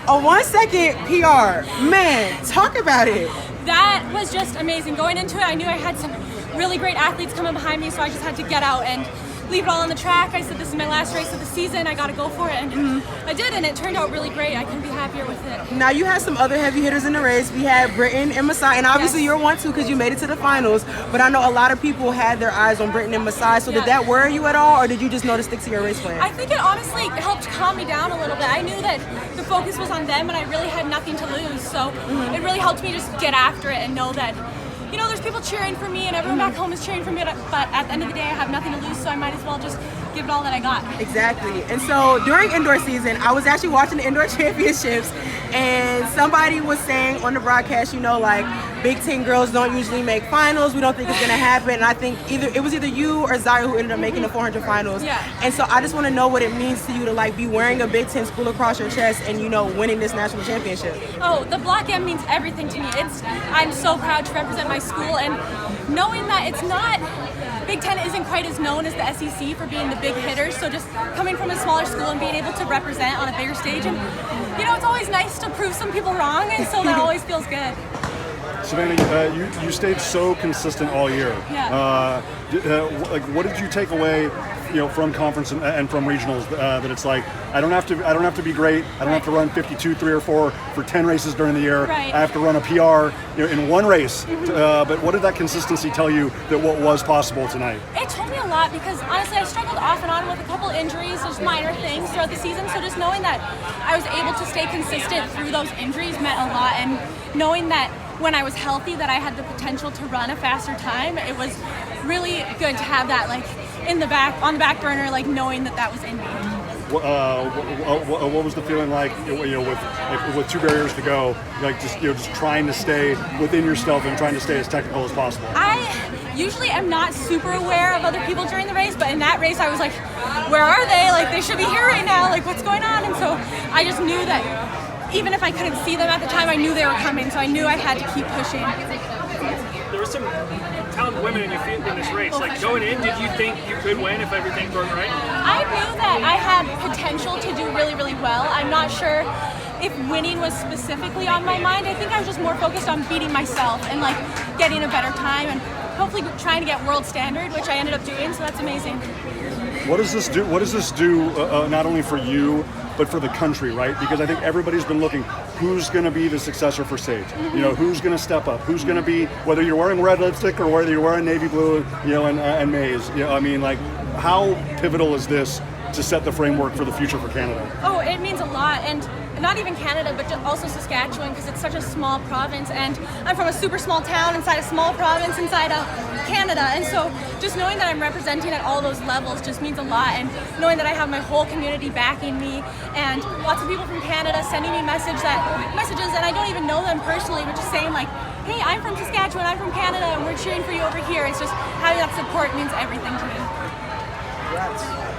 A 1 second PR. Man, talk about it. That was just amazing. Going into it, I knew I had some really great athletes coming behind me, so I just had to get out and leave it all on the track. I said, this is my last race of the season. I got to go for it. And I did, and it turned out really great. I couldn't be happier with it. Now, you had some other heavy hitters in the race. We had Britton and Masai, and obviously Yes. you're one too because you made it to the finals. But I know a lot of people had their eyes on Britton and Masai. So did that worry you at all, or did you just know to stick to your race plan? I think it honestly helped calm me down a little bit. I knew that the focus was on them, and I really had nothing to lose. So it really helped me just get after it and know that, you know, there's people cheering for me and everyone back home is cheering for me, but at the end of the day, I have nothing to lose, so I might as well just give it all that I got. Exactly. And so during indoor season, I was actually watching the indoor championships, and somebody was saying on the broadcast, you know, like, Big Ten girls don't usually make finals. We don't think it's going to happen. And I think it was either you or Zaya who ended up making the 400 finals. Yeah. And so I just want to know what it means to you to, like, be wearing a Big Ten school across your chest and, you know, winning this national championship. Oh, the Block M means everything to me. I'm so proud to represent my school, and knowing that it's not, Big Ten isn't quite as known as the SEC for being the big hitters, so just coming from a smaller school and being able to represent on a bigger stage, and, you know, it's always nice to prove some people wrong, and so that always feels good. Savannah, you stayed so consistent all year. Yeah. Like, what did you take away, you know, from conference and from regionals? That it's like, I don't have to be great. I don't have to run 52, 3 or 4 for 10 races during the year. Right. I have to run a PR, you know, in one race. But what did that consistency tell you that what was possible tonight? It told me a lot because honestly I struggled off and on with a couple injuries, those minor things throughout the season, so just knowing that I was able to stay consistent through those injuries meant a lot, and knowing that when I was healthy that I had the potential to run a faster time, it was really good to have that, like, on the back burner, like, knowing that was in me. What was the feeling like, you know, with 2 barriers to go, like, just trying to stay within yourself and trying to stay as technical as possible? I usually am not super aware of other people during the race, but in that race I was like, where are they? Like, they should be here right now. Like, what's going on? And so I just knew that even if I couldn't see them at the time, I knew they were coming, so I knew I had to keep pushing. There were some talented women in this race. Like, going in, did you think you could win if everything went right? I knew that I had potential to do really, really well. I'm not sure if winning was specifically on my mind. I think I was just more focused on beating myself and, like, getting a better time and hopefully trying to get world standard, which I ended up doing, so that's amazing. What does this do? What does this do not only for you, but for the country, right? Because I think everybody's been looking, who's going to be the successor for Sage? You know, who's going to step up? Who's going to be, whether you're wearing red lipstick or whether you're wearing navy blue, you know, and maize. You know, I mean, like, how pivotal is this to set the framework for the future for Canada? Oh, it means a lot, and not even Canada, but also Saskatchewan, because it's such a small province, and I'm from a super small town inside a small province inside of Canada, and so just knowing that I'm representing at all those levels just means a lot, and knowing that I have my whole community backing me, and lots of people from Canada sending me messages, and I don't even know them personally, but just saying, like, hey, I'm from Saskatchewan, I'm from Canada, and we're cheering for you over here. It's just having that support means everything to me. Congrats.